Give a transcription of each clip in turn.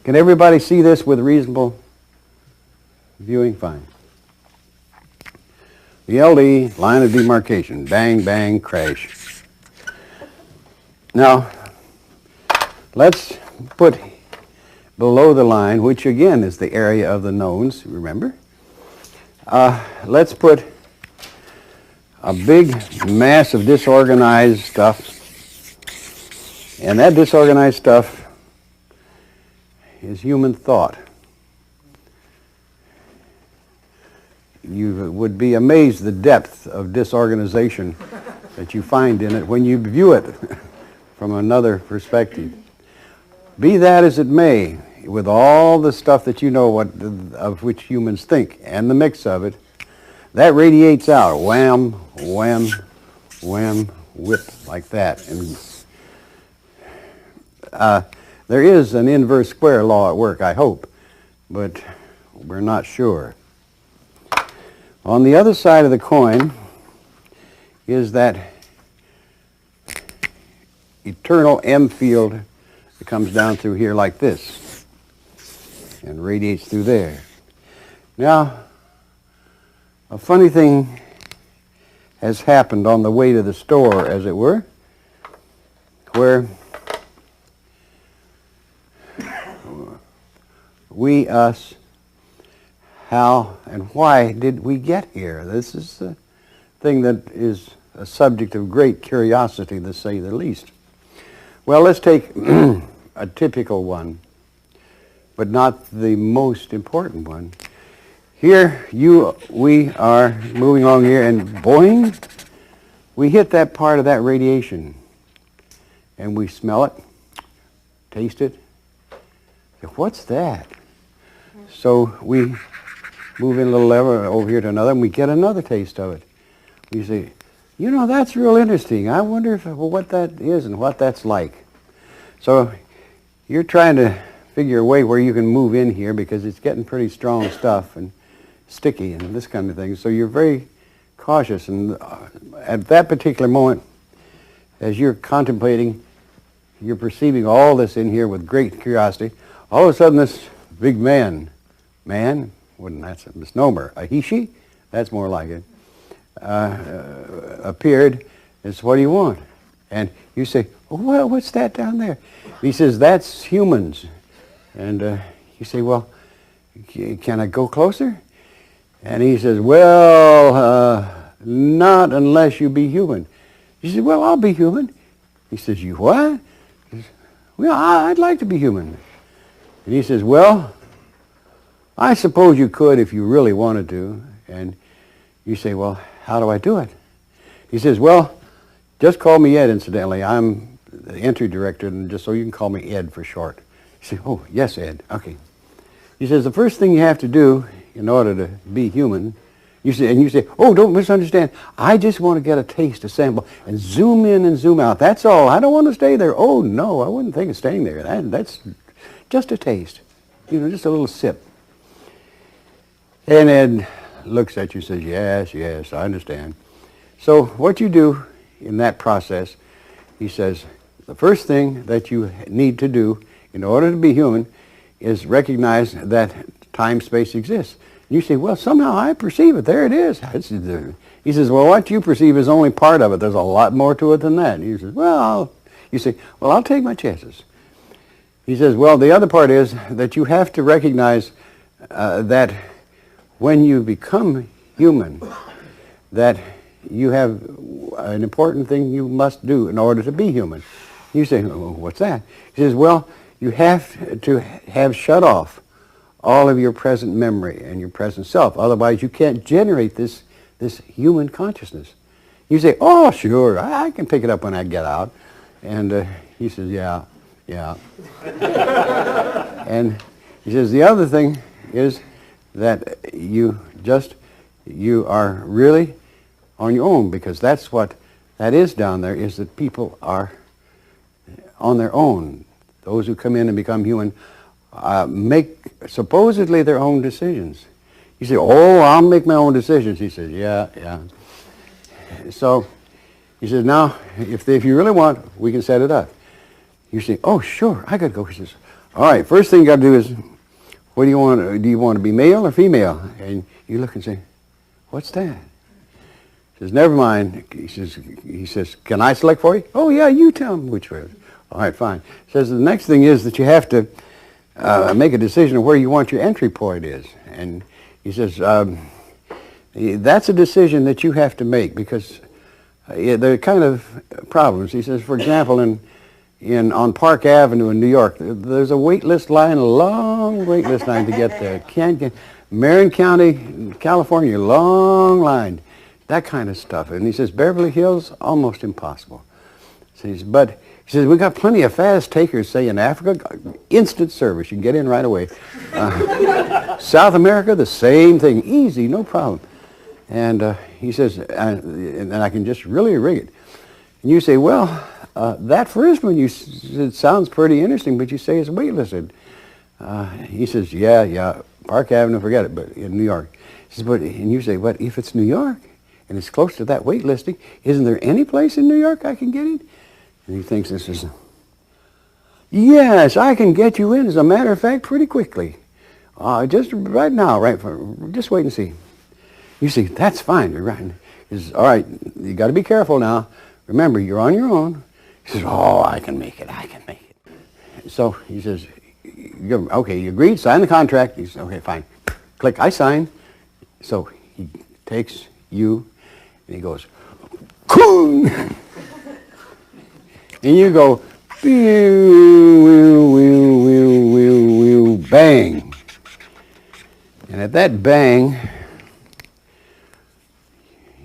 Can everybody see this with reasonable viewing? Fine. The LD, line of demarcation, bang, bang, crash. Now, let's put below the line, which again is the area of the knowns, remember? Let's put a big mass of disorganized stuff, and that disorganized stuff is human thought. You would be amazed the depth of disorganization that you find in it when you view it from another perspective. Be that as it may, with all the stuff that you know of which humans think and the mix of it, that radiates out, wham, wham, wham, whip, like that. And there is an inverse square law at work, I hope, but we're not sure. On the other side of the coin is that eternal M field that comes down through here like this and radiates through there. Now, a funny thing has happened on the way to the store, as it were, where we, us, how and why did we get here? This is the thing that is a subject of great curiosity, to say the least. Well, let's take a typical one, but not the most important one. Here, we are moving along here, and boing, we hit that part of that radiation, and we smell it, taste it. What's that? So we move in a little lever over here to another, and we get another taste of it. You say, you know, that's real interesting. I wonder what that is and what that's like. So you're trying to figure a way where you can move in here because it's getting pretty strong stuff and sticky and this kind of thing. So you're very cautious. And at that particular moment, as you're contemplating, you're perceiving all this in here with great curiosity. All of a sudden, this big man, that's a misnomer, a he-she, that's more like it, appeared and said, what do you want? And you say, well, what's that down there? He says, that's humans. And you say, well, can I go closer? And he says, well, not unless you be human. You say, well, I'll be human. He says, you what? He says, well, I'd like to be human. And he says, well, I suppose you could if you really wanted to. And you say, well, how do I do it? He says, well, just call me Ed, incidentally. I'm the entry director, and just so you can call me Ed for short. You say, oh, yes, Ed. Okay. He says, the first thing you have to do in order to be human, you say, oh, don't misunderstand. I just want to get a taste, a sample, and zoom in and zoom out. That's all. I don't want to stay there. Oh, no, I wouldn't think of staying there. That's just a taste. You know, just a little sip. And Ed looks at you and says, yes, I understand. So what you do in that process, he says, the first thing that you need to do in order to be human is recognize that time-space exists. You say, well, somehow I perceive it. There it is. He says, well, what you perceive is only part of it. There's a lot more to it than that. And you say, well, I'll take my chances. He says, well, the other part is that you have to recognize that when you become human, that you have an important thing you must do in order to be human. You say, oh, what's that? He says, well, you have to have shut off all of your present memory and your present self. Otherwise, you can't generate this human consciousness. You say, oh, sure, I can pick it up when I get out. And he says, yeah. And he says, the other thing is that you are really on your own, because that's what that is down there, is that people are on their own. Those who come in and become human make supposedly their own decisions. You say, oh, I'll make my own decisions. He says, yeah. So he says, now, if you really want, we can set it up. You say, oh, sure, I got to go. He says, All right, first thing you got to do is, what do you want? Do you want to be male or female? And you look and say, what's that? He says, never mind. He says, can I select for you? Oh, yeah, you tell me which way. All right, fine. He says, the next thing is that you have to make a decision of where you want your entry point is. And he says, that's a decision that you have to make, because there are kind of problems. He says, for example, on Park Avenue in New York, there's a wait list line, a long wait list line to get there. Can't get Marin County, California, long line, that kind of stuff. And he says, Beverly Hills, almost impossible. But he says, we got plenty of fast takers, say in Africa, instant service, you can get in right away. South America, the same thing, easy, no problem. And he says, and I can just really rig it. And you say, well, that first one, it sounds pretty interesting, but you say it's waitlisted. He says, yeah, Park Avenue, forget it, but in New York. He says, and you say, but if it's New York, and it's close to that waitlisting, isn't there any place in New York I can get in? And he thinks this is, yes, I can get you in, as a matter of fact, pretty quickly. Just right now, just wait and see. You say, that's fine, you're right. He says, all right, you got to be careful now. Remember, you're on your own. He says, oh, I can make it. So he says, okay, you agreed, sign the contract. He says, okay, fine. Click, I sign. So he takes you, and he goes, Coon! And you go, bang. And at that bang,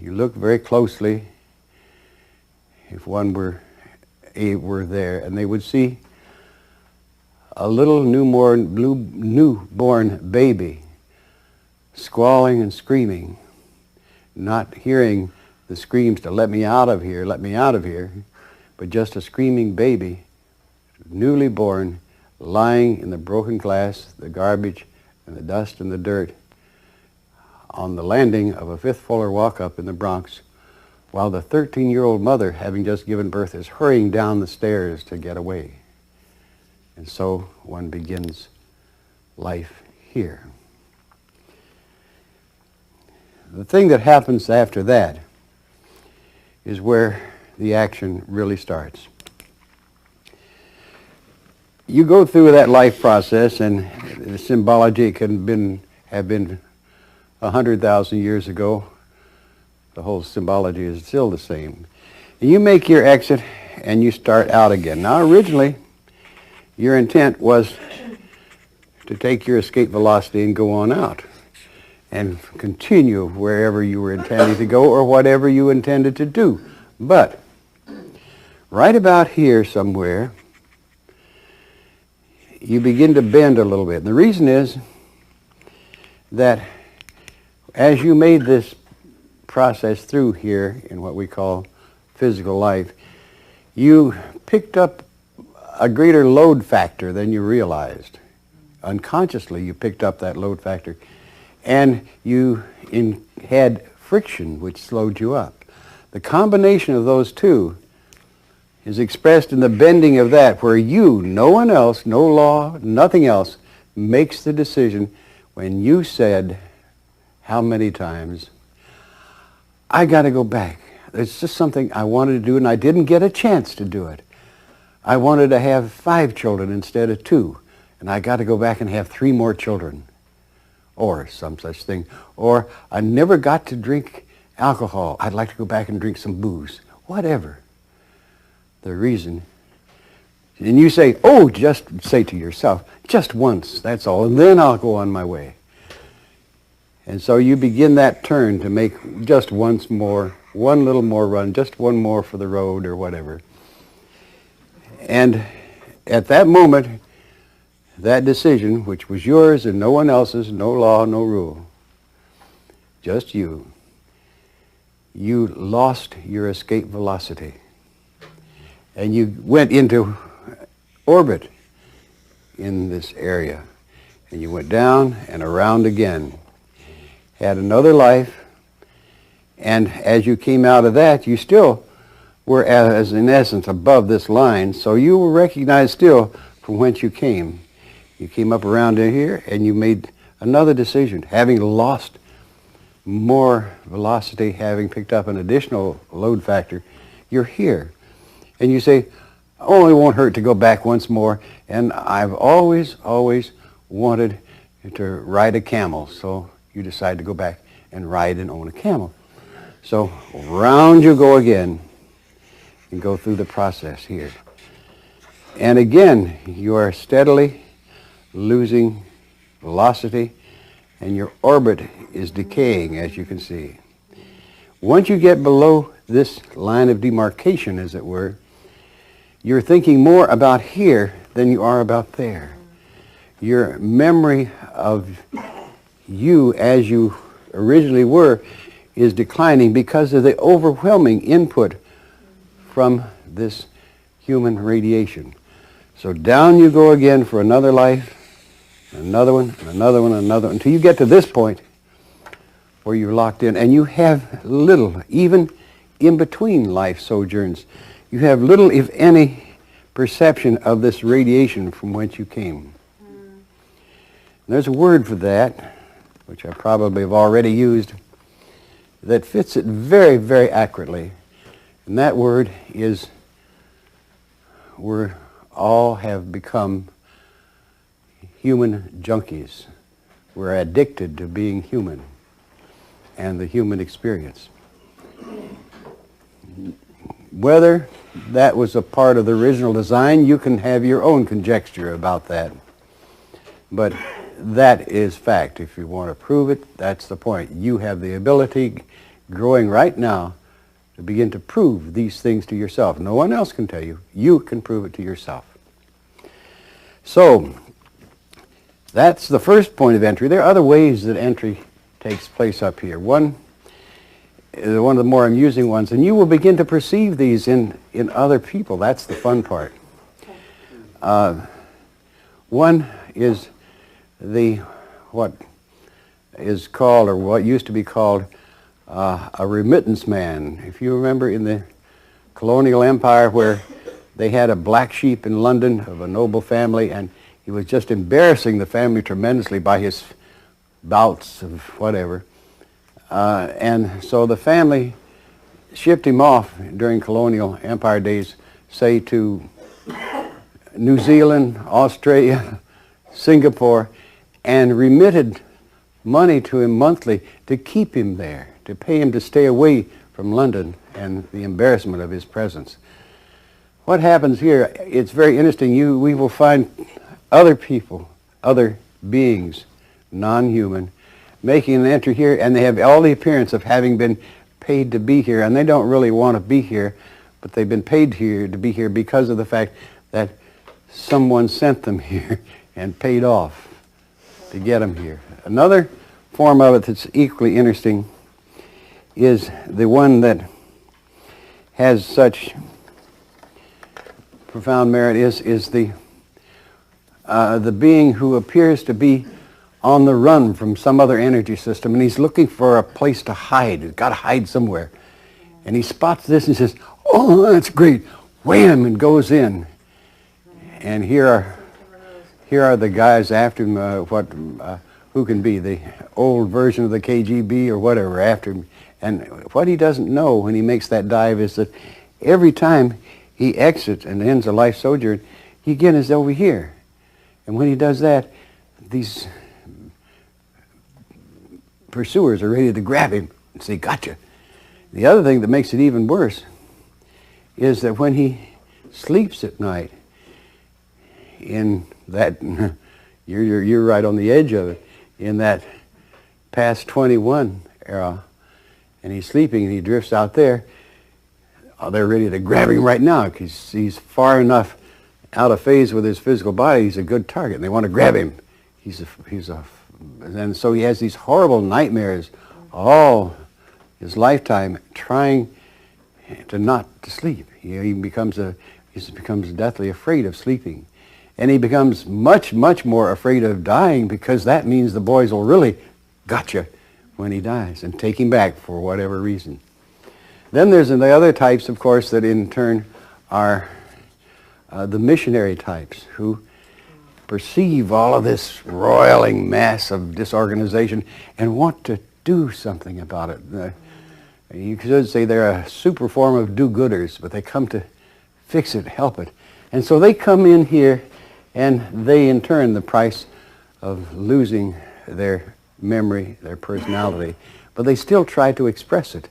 you look very closely, if one were there, and they would see a little newborn baby squalling and screaming, not hearing the screams to let me out of here, but just a screaming baby, newly born, lying in the broken glass, the garbage, and the dust and the dirt on the landing of a fifth-floor walk-up in the Bronx, while the 13-year-old mother, having just given birth, is hurrying down the stairs to get away. And so one begins life here. The thing that happens after that is where the action really starts. You go through that life process, and the symbology can have been 100,000 years ago. The whole symbology is still the same. And you make your exit, and you start out again. Now, originally, your intent was to take your escape velocity and go on out and continue wherever you were intending to go or whatever you intended to do. But right about here somewhere, you begin to bend a little bit. And the reason is that as you made this process through here in what we call physical life, you picked up a greater load factor than you realized. Unconsciously, you picked up that load factor, and you had friction, which slowed you up. The combination of those two is expressed in the bending of that, where you, no one else, no law, nothing else, makes the decision when you said, how many times, I got to go back. It's just something I wanted to do, and I didn't get a chance to do it. I wanted to have 5 children instead of 2, and I got to go back and have 3 more children, or some such thing. Or I never got to drink alcohol. I'd like to go back and drink some booze. Whatever the reason. And you say, oh, just say to yourself, just once, that's all, and then I'll go on my way. And so you begin that turn to make just once more, one little more run, just one more for the road or whatever. And at that moment, that decision, which was yours and no one else's, no law, no rule, just you lost your escape velocity. And you went into orbit in this area. And you went down and around again. Had another life. And as you came out of that, you still were, as in essence, above this line. So you were recognized still from whence you came. You came up around in here and you made another decision. Having lost more velocity, having picked up an additional load factor, you're here. And you say, oh, it won't hurt to go back once more. And I've always wanted to ride a camel. So you decide to go back and ride and own a camel. So round you go again and go through the process here. And again, you are steadily losing velocity and your orbit is decaying, as you can see. Once you get below this line of demarcation, as it were, you're thinking more about here than you are about there. Your memory of you as you originally were is declining because of the overwhelming input from this human radiation. So down you go again for another life, another one, another one, another one, until you get to this point where you're locked in and you have little, even in between life sojourns, you have little, if any, perception of this radiation from whence you came. There's a word for that, which I probably have already used, that fits it very, very accurately. And that word is, we all have become human junkies. We're addicted to being human and the human experience. Whether that was a part of the original design, you can have your own conjecture about that. But that is fact. If you want to prove it, that's the point. You have the ability, growing right now, to begin to prove these things to yourself. No one else can tell you. You can prove it to yourself. So, that's the first point of entry. There are other ways that entry takes place up here. One of the more amusing ones, and you will begin to perceive these in other people. That's the fun part. One is what is called, or what used to be called, a remittance man. If you remember in the colonial empire where they had a black sheep in London of a noble family, and he was just embarrassing the family tremendously by his bouts of whatever. And so the family shipped him off during colonial empire days, say to New Zealand, Australia, Singapore, and remitted money to him monthly to keep him there, to pay him to stay away from London and the embarrassment of his presence. What happens here, it's very interesting. We will find other people, other beings, non-human, making an entry here, and they have all the appearance of having been paid to be here, and they don't really want to be here, but they've been paid here to be here because of the fact that someone sent them here and paid off to get them here. Another form of it that's equally interesting is the one that has such profound merit is the being who appears to be on the run from some other energy system, and he's looking for a place to hide. He's got to hide somewhere. And he spots this and says, oh, that's great. Wham, and goes in. And here are the guys after him, who can be the old version of the KGB or whatever after him. And what he doesn't know when he makes that dive is that every time he exits and ends a life sojourn, he again is over here. And when he does that, these pursuers are ready to grab him and say, gotcha. The other thing that makes it even worse is that when he sleeps at night, in that, you're right on the edge of it, in that past 21 era, and he's sleeping and he drifts out there, they're ready to grab him right now because he's far enough out of phase with his physical body. He's a good target, and they want to grab him. And so he has these horrible nightmares all his lifetime trying to not to sleep. He becomes deathly afraid of sleeping. And he becomes much, much more afraid of dying because that means the boys will really gotcha when he dies and take him back for whatever reason. Then there's the other types, of course, that in turn are the missionary types who perceive all of this roiling mass of disorganization and want to do something about it. You could say they're a super form of do-gooders, but they come to fix it, help it. And so they come in here, and they in turn the price of losing their memory, their personality, but they still try to express it.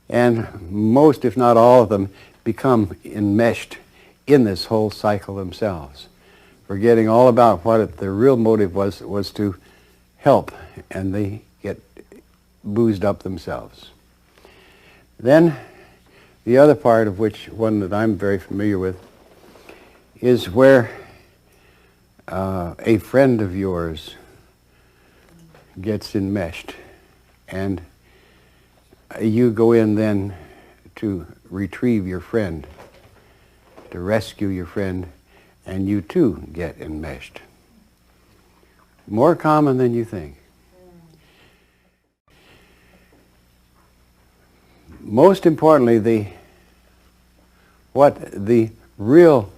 And most, if not all of them, become enmeshed in this whole cycle themselves, forgetting all about what the real motive was to help, and they get boozed up themselves. Then, the other part of which, one that I'm very familiar with, is where a friend of yours gets enmeshed, and you go in then to retrieve your friend, to rescue your friend, and you too get enmeshed. More common than you think. Most importantly, the real,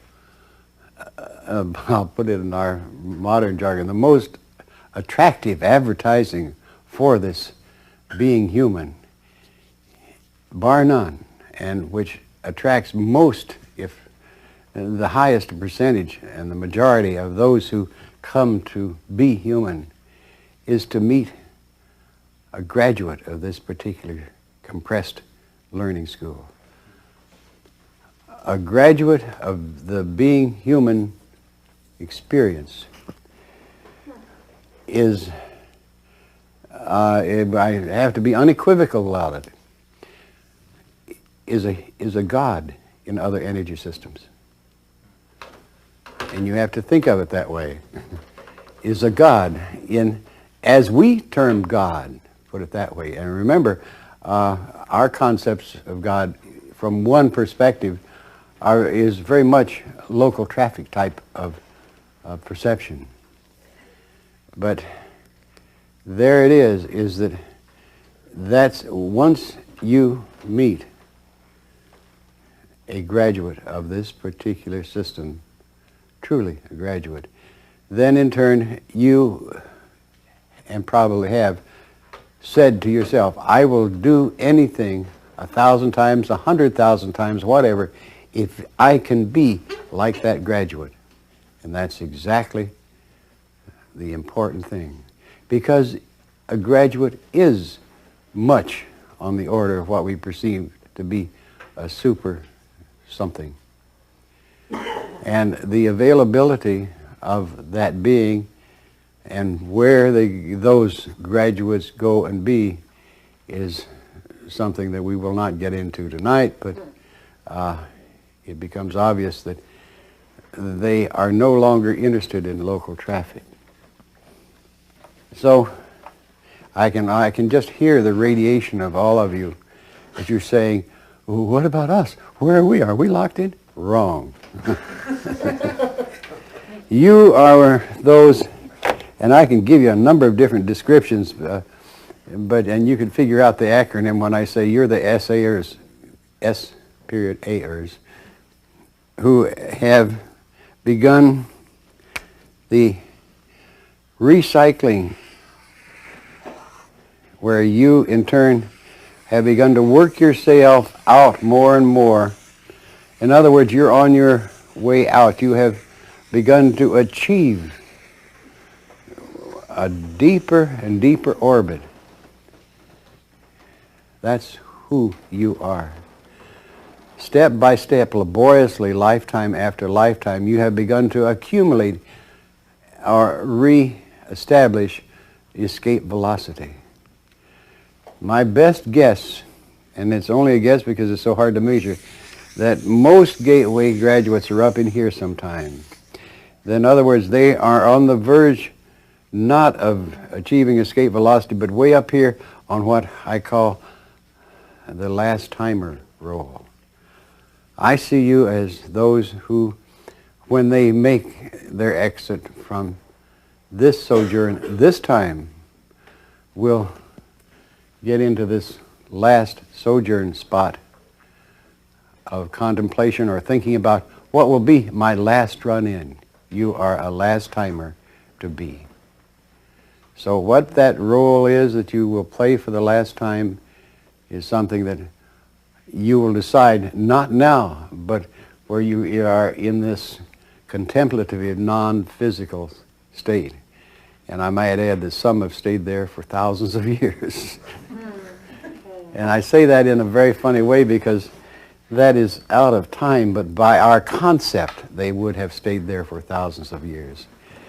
I'll put it in our modern jargon, the most attractive advertising for this being human, bar none, and which attracts most, if the highest percentage and the majority of those who come to be human, is to meet a graduate of this particular compressed learning school. A graduate of the being human experience is, I have to be unequivocal about it, is a God in other energy systems. And you have to think of it that way. Is a God in, as we term God, put it that way. And remember, our concepts of God from one perspective is very much local traffic type of perception. But there it is that that's once you meet a graduate of this particular system, truly a graduate, then in turn you, and probably have, said to yourself, I will do anything 1,000 times, 100,000 times, whatever, if I can be like that graduate. And that's exactly the important thing. Because a graduate is much on the order of what we perceive to be a super something. And the availability of that being and where those graduates go and be is something that we will not get into tonight, but it becomes obvious that they are no longer interested in local traffic. So I can just hear the radiation of all of you as you're saying, well, what about us? Where are we? Are we locked in? Wrong. You are those, and I can give you a number of different descriptions, and you can figure out the acronym when I say you're the SAers, S.A.ers, who have begun the recycling, where you in turn have begun to work yourself out more and more. In other words, you're on your way out. You have begun to achieve a deeper and deeper orbit. That's who you are. Step by step, laboriously, lifetime after lifetime, you have begun to accumulate or re-establish escape velocity. My best guess, and it's only a guess because it's so hard to measure, that most gateway graduates are up in here sometime. In other words, they are on the verge not of achieving escape velocity, but way up here on what I call the last timer role. I see you as those who, when they make their exit from this sojourn, this time, will get into this last sojourn spot of contemplation or thinking about what will be my last run in You are a last-timer to be. So what that role is that you will play for the last time is something that you will decide, not now, but where you are in this contemplative, non-physical state. And I might add that some have stayed there for thousands of years. And I say that in a very funny way because that is out of time, but by our concept, they would have stayed there for thousands of years.